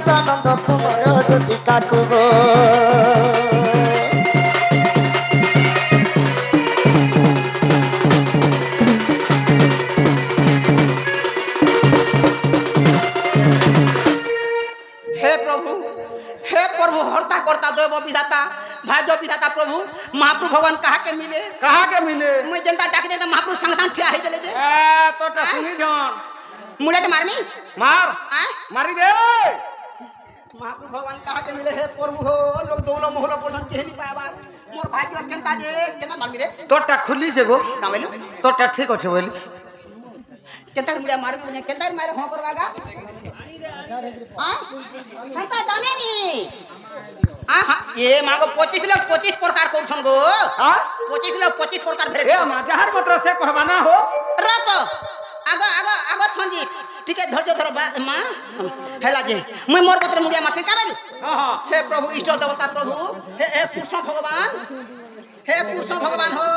नंद कुमार दुती काकू गो हरता करता देव विधाता भाजो विधाता प्रभु महाप्रभु भगवान कहा के मिले मैं जनता डाक दे महाप्रभु संग संग ठिया ही देले जे ए तो टा सुनी जन मुलेट मारमी मार मारी दे महाप्रभु भगवान कहा के मिले हे प्रभु हो लोग दोलो मोहलो पर्सन केहनी पाबा मोर भाग्य केनता जे केना मारमी रे तो टा खुली जे गो कामेलु तो टा ठीक अछि बोली केनता मुले मार के केनता मारे हो करवागा हां हंता जाने नी आहा ये मागो 25 लोग 25 प्रकार कोछन गो हां 25 लोग 25 प्रकार भेट ए मा जहर मत्र से कहबा ना हो रत आगो संजीत ठीक है धैर्य धर मां हेला जे मैं मोर पत्र मुड़िया मार से का बेलु हां हे प्रभु इष्ट देवता प्रभु हे कृष्ण भगवान हो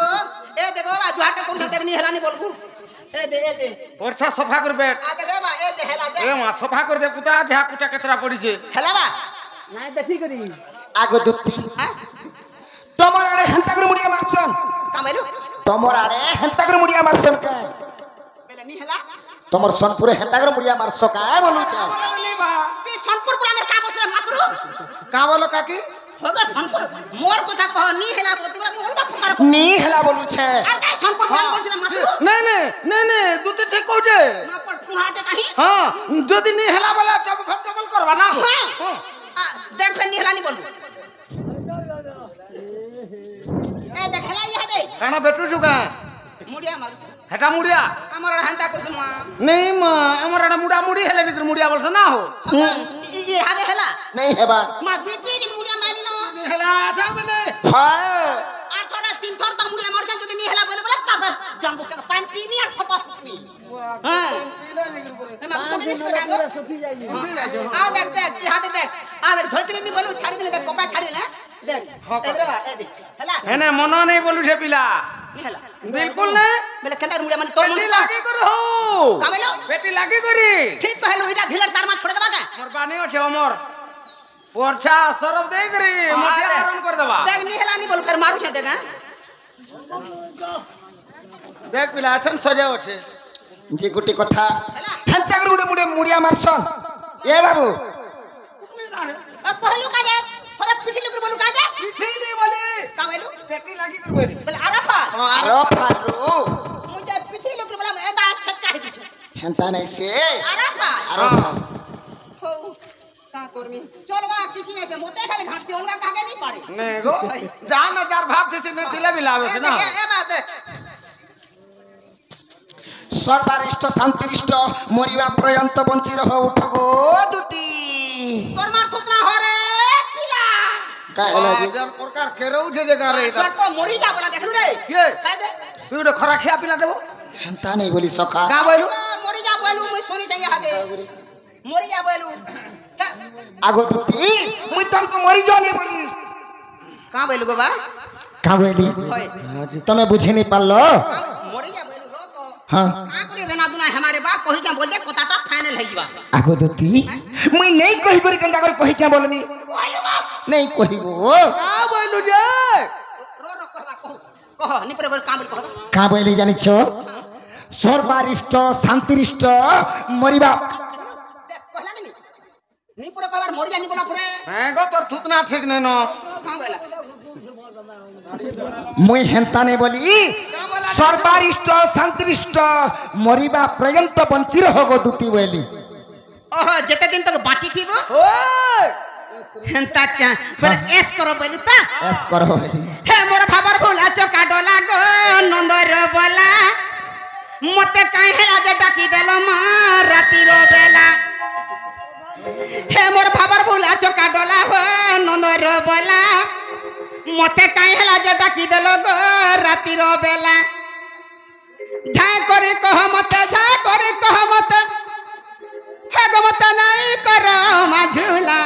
ए देखो बा जुहाटे कोन देखनी हेला नी बोलबू ए दे परछा सफा कर बैठ आ दे बा ए दे हेला दे ए मा सफा कर दे कुता जहा कुटा केतरा पड़ी छे हेला बा नाही देखी करी आगो दुती तमर आड़े हंता कर मुड़िया मारसन का बेलु तमर आड़े हंता कर मुड़िया मारसन का बेले नी हेला तमर सोनपुर हंता कर मुड़िया मारसो का बोलू छे ती सोनपुर पुरागर का बसरे मातरू का बोलो काकी होगा सोनपुर मोर कथा कह नी हेला बोती बला मोर पुकार नी हेला बोलू छे आ का सोनपुर पुरागर बोलछे मातरू नहीं दुते ठीक कहू जे ना पर पुहाटे कहीं हां जदी नी हेला वाला डबल करबा ना हो देख फिर नी हेला नी बोलू ए देख हेला यहा दे काना बेटू सुगा मुड़िया मार हेटा मुड़िया हमर हंता करछन मा नहीं मा हमर मुड़ा मुड़ी हेले भीतर मुड़िया बोलस ना हो ये हादे हेला नहीं हेबा मा दीपी नी मुड़िया मारी न हेला अच्छा बने हां आठ थोड़ा तीन थोड़ तक मुड़िया मर जाए जदी नी हेला बोले बोले ता जंबू के पानी पीनी और फपा सुनी हां मा कोटिस पे आगो सुखी जाई आ देख ये हादे देख आ देख धोतरी नी बोलू छाड़ी दे देख कपड़ा छाड़ी ले देख इधर बा ए देख हेला हेने मनो नहीं बोलू छे पिला नी हेला बिल्कुल नहीं बेले केंदा मुड़िया माने तोर पेटी लागी कर हो का बेलो पेटी लागी करी ठीक कहलो इटा ढिलर तार मा छोड़ देबा का मोर बानी छे हमर पोरछा सरब दे करी मोटिया आराम कर देबा देख नी हेला नी बोल फिर मारू छे देगा देख पिला अछन सजाव छे जी गुटी कथा हंता कर मुड़े मुड़िया मारसन ए बाबू कहलू का जे फरे पिछली कर बोलू का जे पिछली बोली का बोलू पेटी लागी कर बोली बोले आराफा आरो फारू मुझे पिछली लोग बोला एदा छत का है हंता नहीं से आराफा आरो हो का करमी चलवा किसी ने से मोते खाली घाट से ओलगा कागे नहीं पारे नहीं गो जान हजार भाव से ने दिले बिलावे से ना ए बात सर्वरिष्ट शांतिरिष्ट मरिवा पर्यंत बंची रहो उठ गो दुती तोर मार थुतना हो रे पिला का हेला जी जन प्रकार केरौ छे जगह रे सर को मरी जा बोला देखलू रे के कह दे तू तो खरा खिया पिला देबो हंता नहीं बोली सखा का बोलू मरी जा बोलू मैं सुनी चाहिए हादे मरी जा बोलू आगो दुती मुई तुमको मरी जाओ नहीं बोली का बोलू गो बा का बोली होय तमे बुझे नहीं पालो मरी जा बोलू रो तो हां का करे रेना दुना हमारे बा कहि जा बोल दे कोताटा फाइनल है बा आगो दुती मुई नहीं कहि करी कंदा कर कहि क्या बोलनी बोलू बा नहीं कहि गो का बोलू जे रो कहबा कह नि पर काम बोल कह का बोली जानि छो सर्वरिष्ट शांतिरिष्ट मरिवा देख कहला कि नि पर कहबार मरी जा नि बोला परे हैं गो तोर थुतना ठीक नहीं न का बोला मुई हेंता नहीं बोली सर्वरिष्ट शांतिरिष्ट मरिवा पर्यंत बंची रहो गो दुती बोली ओह जते दिन तक बाची थीबो ओए हेंता क्या बोले एस करो बोलू ता एस करो बोली हे मोर भाबर भूला चोका डोला गो नंदर बोला मते काहे हेला जे डाकी देलो मा राती रो बेला हे मोर भाबर भूला चोका डोला हो नंदर बोला मते काहे हेला जे डाकी देलो गो राती रो बेला झा करे कह मते हे गो मते नहीं करो मा झूला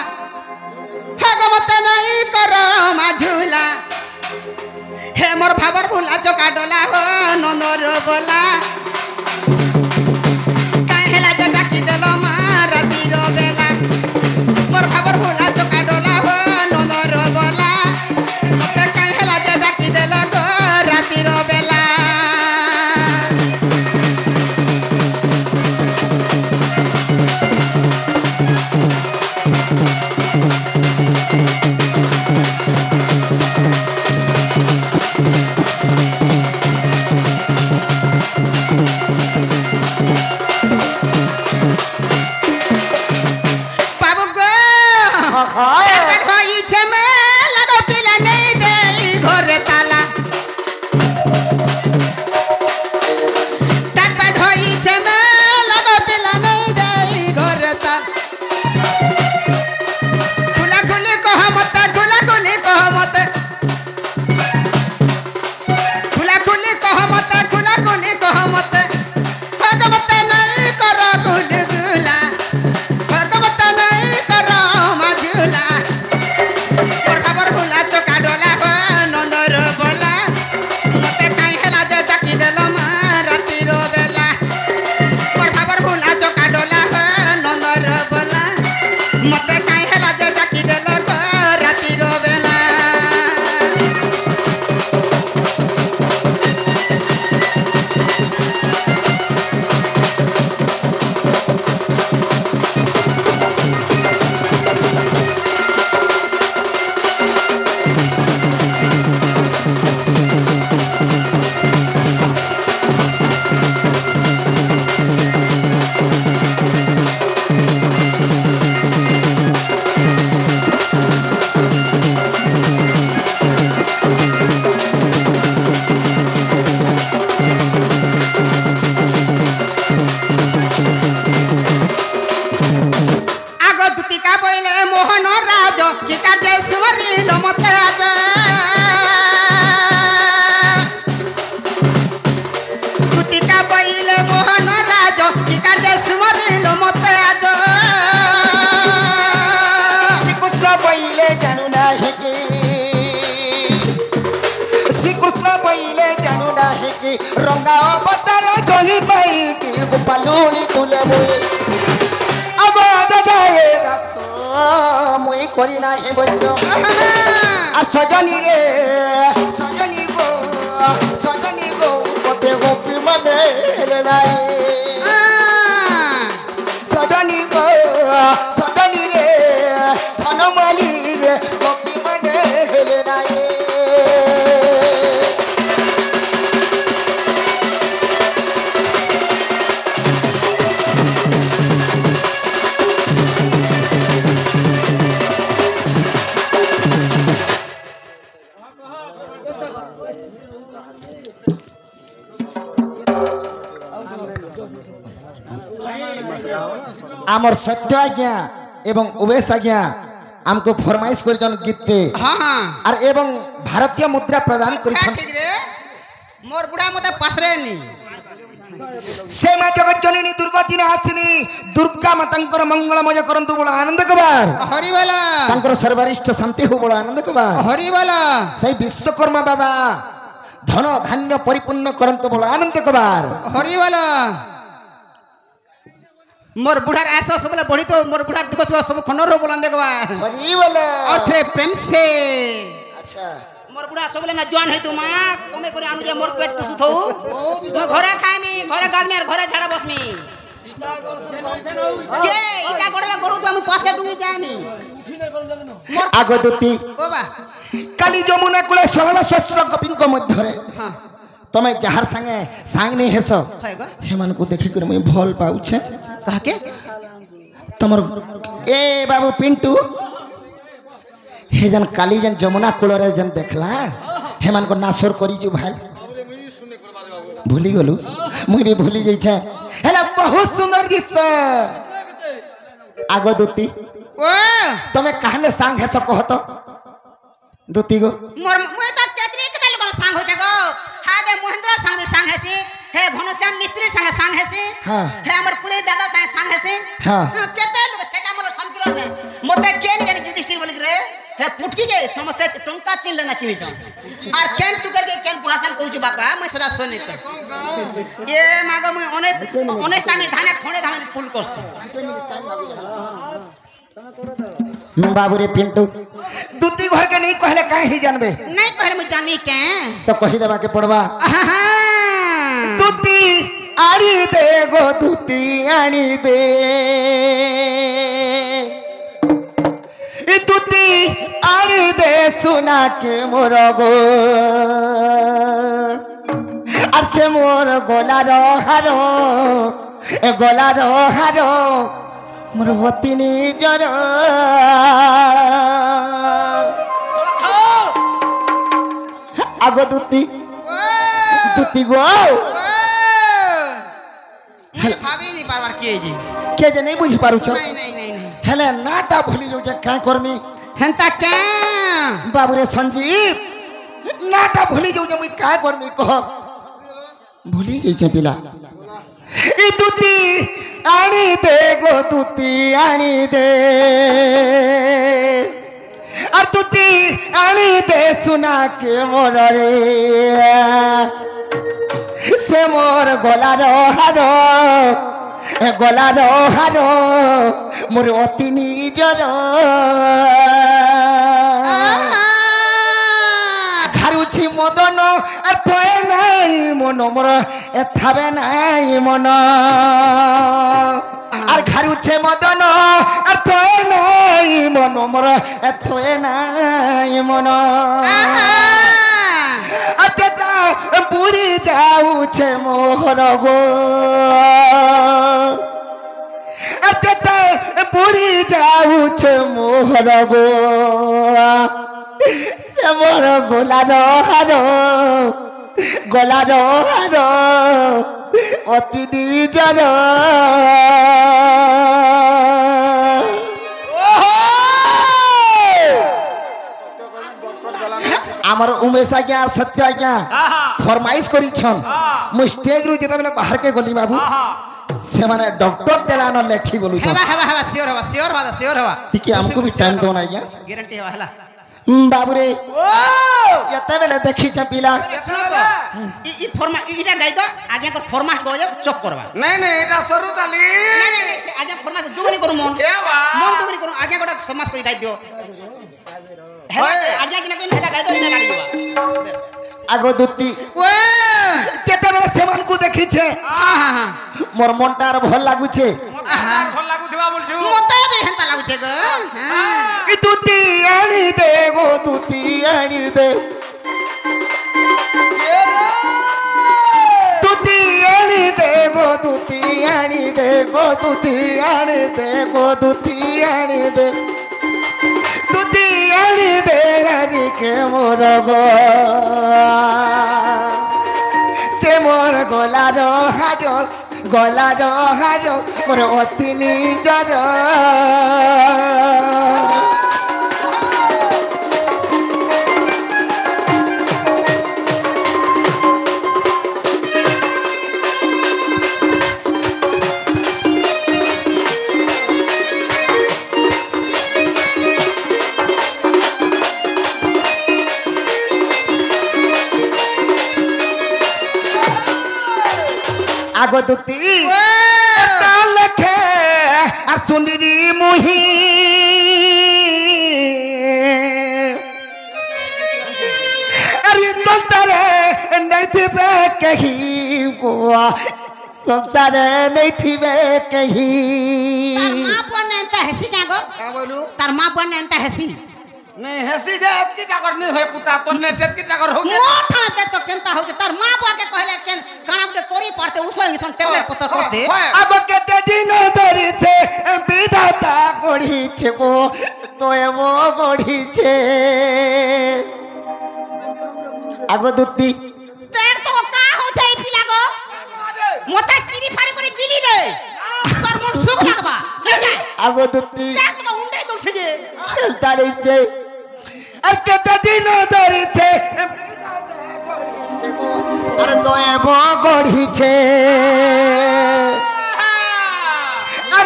हे गो मते नहीं करो मा झूला हे मोर भाबर भूला चोका डोला हो नंदर बोला काहे हेला जे डाकी देलो मा राती रो बेला मते आज শ্রীকৃষ্ণ বইলে জানু নাহি কি শ্রীকৃষ্ণ বইলে জানু নাহি কি রঙা অবতার জলি পাই কি গোপালুনি তুলে মুই আগো যায় রাস মুই করি নাহি বস আর সজনী গো কতে গোপী মানে হেলে নাই সজনী রে ধনমালি রে গোপী মানে হেলে নাই आमर सत्य आज्ञा एवं उवेश आज्ञा हमको फरमाइश कर गीतटे हाँ और एवं भारतीय मुद्रा प्रदान कर ठीक रे मोर बुढ़ा मते पासरे नी से मां जगत जननी दुर्गति नाशिनी दुर्गा मातांकर मंगलमय करंतु बड़ा आनंद कबार हरि बोला तांकर सर्वरिष्ठ शांति हो बड़ा आनंद कबार हरि बोला सही विश्वकर्मा बाबा धन धान्य परिपूर्ण करंतु बड़ा आनंद कबार हरि बोला मोर बुढ़ार ऐसा सब बोले बढ़ी तो मोर बुढ़ार दुख सब खंडर बोला देखबा हरि बोला और फिर प्रेम से अच्छा मोर बुढ़ा सब बोले ना जवान है तू मां कमे करे आनु जे मोर पेट पुसु थौ मैं घरे खाइमी घरे गादमी और घरे झाड़ा बसमी के इटा गोडला गोरु तो हम पास के डुंगी जानी आगदुती बाबा काली यमुना कुले सहल शस्त्र कपिंक मध्यरे हां तमे जहार संगे सांग नहीं हेस हैगा हेमान को देखि कर मैं भल पाउछे कहा के तमर ए बाबू पिंटू हे जन काली जन यमुना कुल रे जन देखला हेमान को नासर करी जो भाई भूली गलु मुई भी भूली जाई छे हेला बहुत सुंदर दृश्य आगो दुती ओ तमे कहने सांग हेस कहत दुती गो मोर मुई त केतरी के लोग संग होते गो हादे महेंद्र संग हेसी हे भनश्याम मिस्त्री संग हेसी हां हे हमर पुले दादा संग हेसी हां केते लोग सेका मोर समकिरन ने मते केन जाने युधिष्ठिर बोल रे हे पुटकी के समस्त टंका चिन लेना चिनी छ और केन टुकर के केन भाषण कहू छ बापा मैं सरा सुनी त ये मागो मुई अनेक टाइम धाने खणे धाने फुल करसी बाबू रे पिंटू दुती घर के नहीं कहले काहे ही जानबे नहीं कहले मुई जानी के तो कही देबा के पड़वा हां दुती आड़ी दे गो दुती आड़ी दे दुती आड़ी दे सुना के मोर गो আর সে মোর গলার হার মোর অতি নিজর আগ দুতি দুতি গো भाभी नहीं बार किए जी के जे नहीं बुझी पारुछ नहीं नहीं नहीं नहीं हेले नाटा भूली जाऊ जे का करमी हंता क्या बाबू रे संजीव नाटा भूली जाऊ जे मुई का करमी कह भूली गई छे पिला ई दुती आनी दे गो दुती आनी दे और दुती आनी दे सुना के मोर रे से मोर गलार हार मोर अति निजर घारुछि मदन আর থয়ে নাই মন মোর এথাবে নাই মন আর ঘারুছে মদন আর থয়ে নাই মন মোর এথয়ে নাই মন আচ্ছা পুরি যাউছে মোহর গো আচ্ছা পুরি যাউছে মোহর গো সে মোর গোলার হার অতি নিজর আমার উমেশ আজ্ঞা আর সত্য আজ্ঞা ফরমাইশ করিছন মু স্টেজ রু যেতে বেলে বাহার কে গলি বাবু से माने डॉक्टर देलानो लेखी बोलू छ हेबा सियोर हवा ठीक है हमको भी टाइम दो ना आज्ञा गारंटी हवा हला बाबू रे ओ केते बेले देखी छ पिला सुनो तो ई फॉर्मा इटा गाई तो आगे को फॉर्मेट गो चेक करबा नहीं এটা সরু তালি नहीं आगे फॉर्मेट दुगनी करू मन के बा मन दुगनी करू आगे गोटा समाज को गाई दियो आगे किना हेटा गाई तो इना गाड़ी दिबा आगो दुती ओ केते बेले सेमान को देखी छे हां मोर मनटार भल लागु छे আর ভাল লাগু দিবা বলছু मते भी हेंता लागु छे गो हां ई दुती आनी दे गो दुती आनी दे दुती आनी दे गो दुती आनी दे गो दुती आनी दे गो दुती आनी दे दुती आनी दे रानी के मोर गो से मोर गलारो हारो मोर अति निजर आगो दुती लखे और सुंदरी मुही अरे संसारे नहीं थिबे कहीं गोवा संसारे नहीं थिबे कहीं तार मां बने एंता हेसी का गो का বলু तार मां बने एंता हेसी नहीं हेसी जे एतकी टाकर नहीं होय पुता तो ने एतकी टाकर हो मोठा दे तो केनता हो जे तार मां बुआ के कहले केन काना के कोरी पड़ते उसो इसन टेबलेट पत्ता करते अब केते दिन धरी से विधाता गढ़ी छे गो तो वो गढ़ी छे आगो दुती देख तो का हो जाई पिला गो मोटा चिरी फाड़ी करे गिली रे पर मन सुख लागबा आगो दुती देख तो उंडे तो छे जे तारे से और केते दिन धरी से अरे तो वो गढ़ी छे और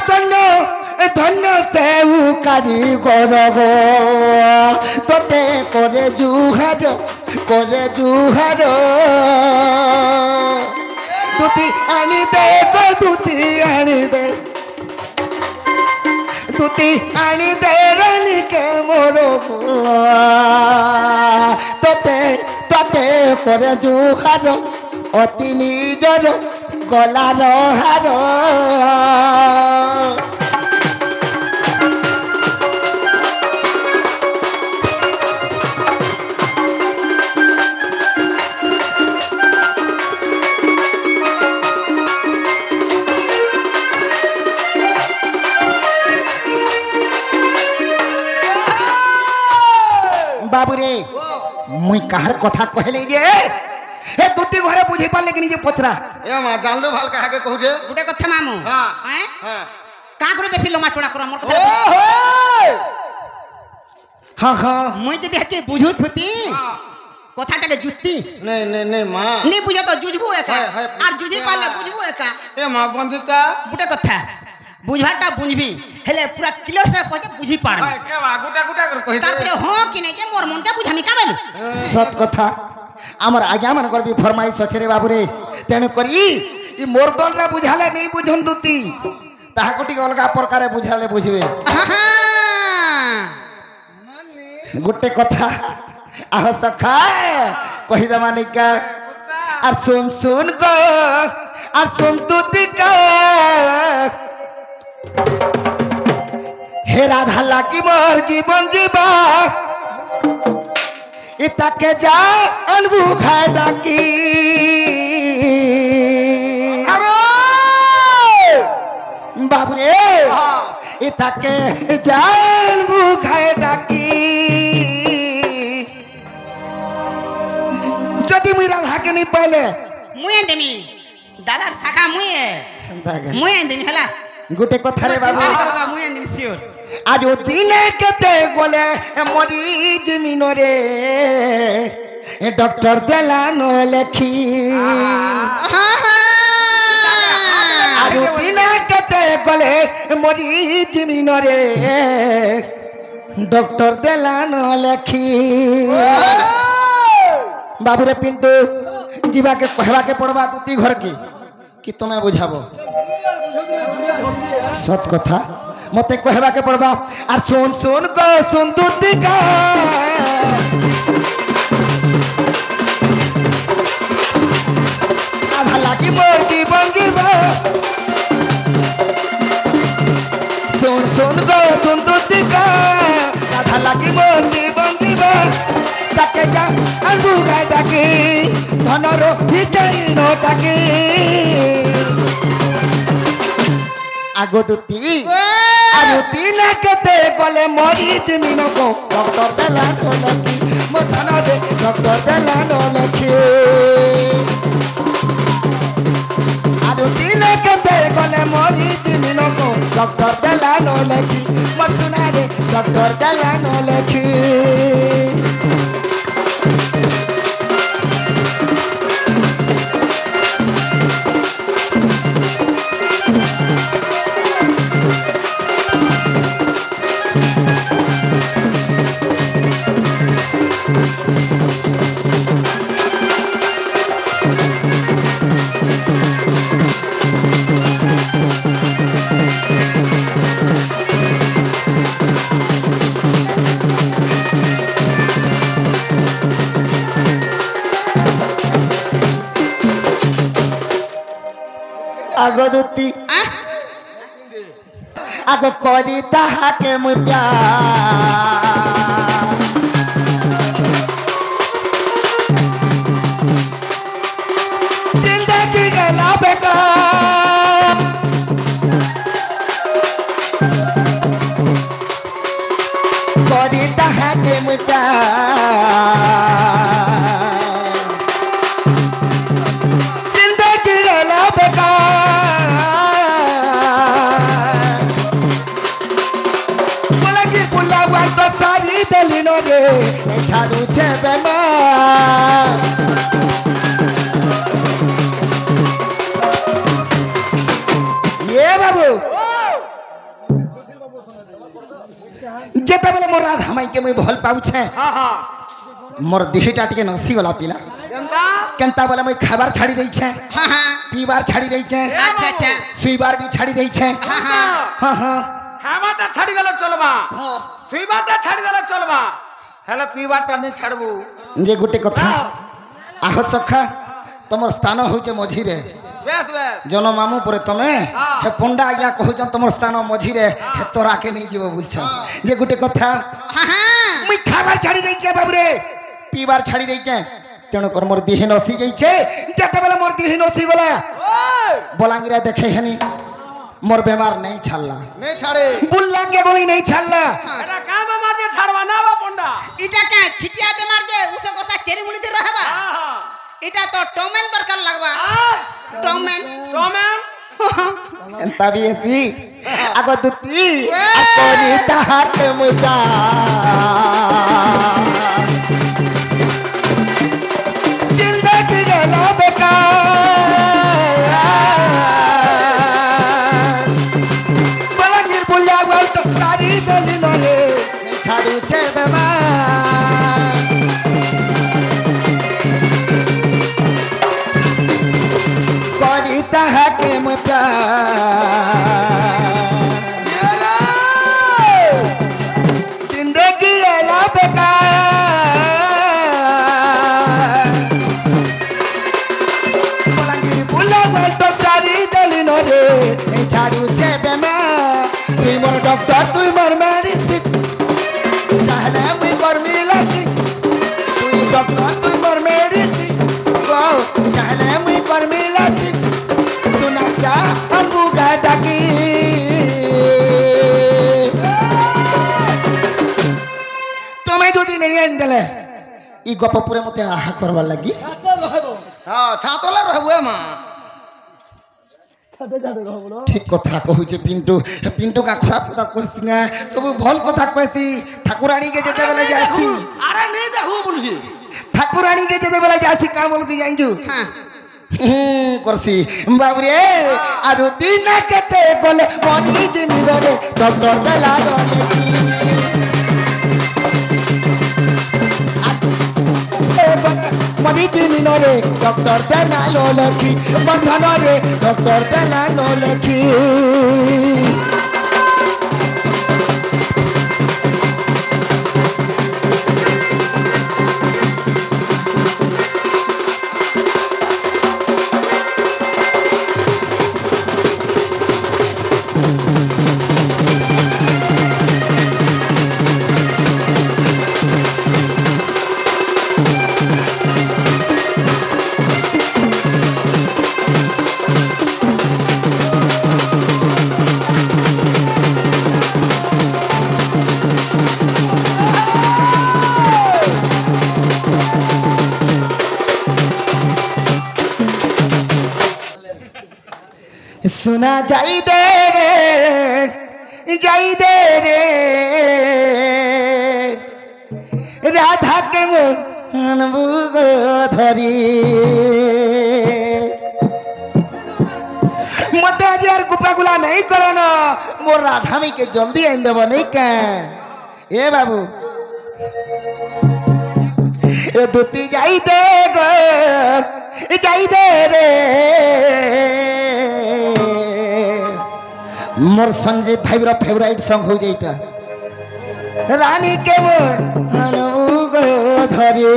धन्य से कारीगर गो तोते करे जुहार दुती आनी दे गो दुती आनी दे दुती आनी दे रानी के मोरो गो तोते करे जुहार अति निजर गलार हार बाबू रे मुई काहर कथा कहले जे हे दुती घरे बुझी पाले कि जे पचरा ए मा जानलो ভাল কাহাকে কহুছে गुटे कथा मामू हां हैं हां का करे बेसी लमा चोड़ा कर मोर ओ कथा हो हाँ हाँ मुई जदी हती बुझुत होती কথাটাকে জুতি नहीं मां নি বুঝা তো জুজবু একা হ্যাঁ, হ্যাঁ, আর জুজি পারলে বুঝবু একা ए मा बंदिता গুটে কথা বুঝবাটা বুঝবি হেলে পুরা ক্লিয়ার সে কইতে বুঝি পারবি ए मा गुटा कर कहि তারপরে হ্যাঁ কি নাই যে মোর মনটা বুঝামি কাবেল सत कथा आमर आज्ञा मानकर भी फरमाइश अच्छे रे बाबू रे तेणु करी ई मोर दल रे बुझाले नहीं बुझन दुती ताहाको टिक अलगा प्रकार बुझाले बुझबे गुटे कथा आह सखा कहि दमा निका और सुन को और सुन दुती का हे राधा लागी मोर जीवन जीवा इताके जा अलबू खाए डाकी बाबू रे इताके जा अलबू खाए डाकी जदि मुई राधा के नहीं पहले मुए देनी दादा शाखा मुए देनी हला गुटे कथा रे बाबू मुए देनी सियोर आज ओ दिने केते गोले मरी जमीन रे डॉक्टर देला न लेखी आरुति ना केते गले मरी जिमिन रे डॉक्टर देला न लेखी बाबू रे पिंटू जीवा के कहवा के पड़वा दुती घर की कि तुम्हें बुझाबो सत कथा मते कहवा के पड़वा आर सुन सुन को सुन दुती का आधा लागी मोर जीवन जीवा सुन सुन को सुन दुती का आधा लागी मोर जीवन जीवा ताके जा अंगू गाय डाकी धनरो हिचई नो डाकी आगो दुती आरुति ना केते गले मरी जमीन को डॉक्टर देला नो लेखी मो धन रे डॉक्टर देला नो लेखी आरुति ना केते गले मरी जमीन को डॉक्टर देला नो लेखी मो सुना रे डॉक्टर देला नो लेखी आगो दुती आगो करी ताहा के मुई प्यार जिंदगी गला बेकार करी ताहा के मुई प्यार जिंदगी गला बेकार बोलगी बुलावा तो सारी दलिनो रे छाड़ू छे बेमार ये बाबू जेते बेले मोर राधा माई के मुई भल पाउ छे हां हां मोर देहटा टिके नसी गला पिला जनता केनता बोले मुई खाबार छाड़ी देई छे हाँ हाँ पीबार छाड़ी देई छे अच्छा अच्छा सुईबार भी छाड़ी देई छे हाँ हाँ हां हां खावाटा छाड़ी देले चलबा सुईबाटा छाड़ी देले चलबा हेले पीबाटा नहीं छाड़बू जे गुटे कथा आह सखा तमर स्थान होचे मझी रे बेस बेस जन मामू परे तमे हे पंडा आज्ञा कहूचन तमर स्थान मझी रे हे तोरा के नहीं जीव बुझछ जे गुटे कथा हाँ हाँ मुई खाबार छाड़ी देई के बाबू रे पीबार छाड़ी देई के तेणु कर मोर दिह नसी जाई छे जते बेले मोर दिह नसी गला बोलांगिरा देखे हनी मोर बेमार नहीं छाड़ला नहीं छाड़े बुल्ला के गोली नहीं छाड़ला एटा का बेमार जे छाड़वा ना बा पंडा इटा क्या छिटिया बीमार जे उसे गोसा चेरी मुली रहबा हां इटा तो टोमेन दरकार लगबा टोमेन टोमेन एंता भी ऐसी आगो दुती आकोरी ताहाट मुदा जिंदगी गला बेकार बलंगीर बुलिया वाल तो सारी दली नरे छाड़ू छे बेमार करी ताहा के मुई प्यार जिंदगी गला बेकार बलंगीर बुला वाल तो सारी दली नरे छाड़ू छे बेमार तुई मोर डॉक्टर तुई मोर मेडिसिन चाहले मुई कर मिलती तुई डॉक्टर तुई मोर मेडिसिन चाहले मुई कर मिलती सुना जा अंगू गा डाकी तुम्हें जो दिन नहीं आंदले ई गप पुरे मते आहा करवार लगी हां छातला रहबे मां ठीक कथा कहूचे पिंटू पिंटू का खराब कथा कहसिंगा सब भल कथा कहसी ठाकुरानी के जेते बेले जासी अरे नहीं देखू बोलसी ठाकुरानी के जेते बेले जासी का बोलसी जानजू हाँ করছি বাবুরে আর দিন কেতে গলে মরি জিমিরে ডক্টর দেলা গলে মরি জিমিরে ডক্টর দেলা লেখি বন্ধনরে ডক্টর দেলা লেখি सुना जाई दे रे राधा के मन धरी मत आज यार गुपा गुला नहीं करो ना मोर राधा मी के जल्दी आइन देव नहीं क्या ए बाबू दूती जाई दे गो जाई दे रे मोर संजीव भाई फेवरेट सॉन्ग हो जाइटा रानी के मोर धरे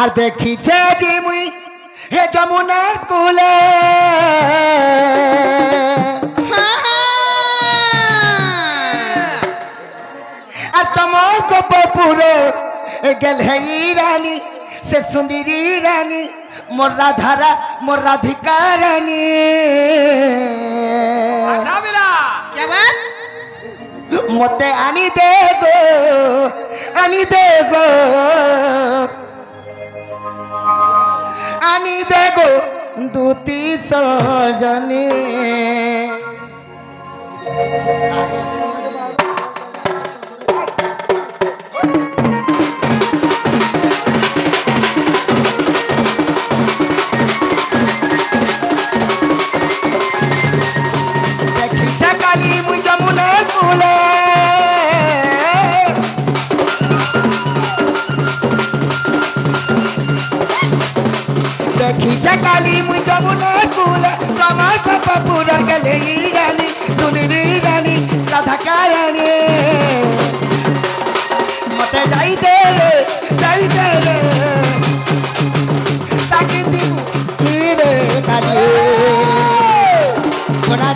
আর দেখিছে যে মুই হে যমুনা কুলে আর তোমার গোপপুরে গেল হে রানী से सुंदरी रानी मोर राधारा मोर राधिका रानी अच्छा मिला क्या बात मोते आनी दे गो दूती सजनी काली मुई जमुना कूले कमर को पपुरर गले रानी सुंदरी रानी राधा रानी मते जाई दे रे ताकि दी रे काली सुना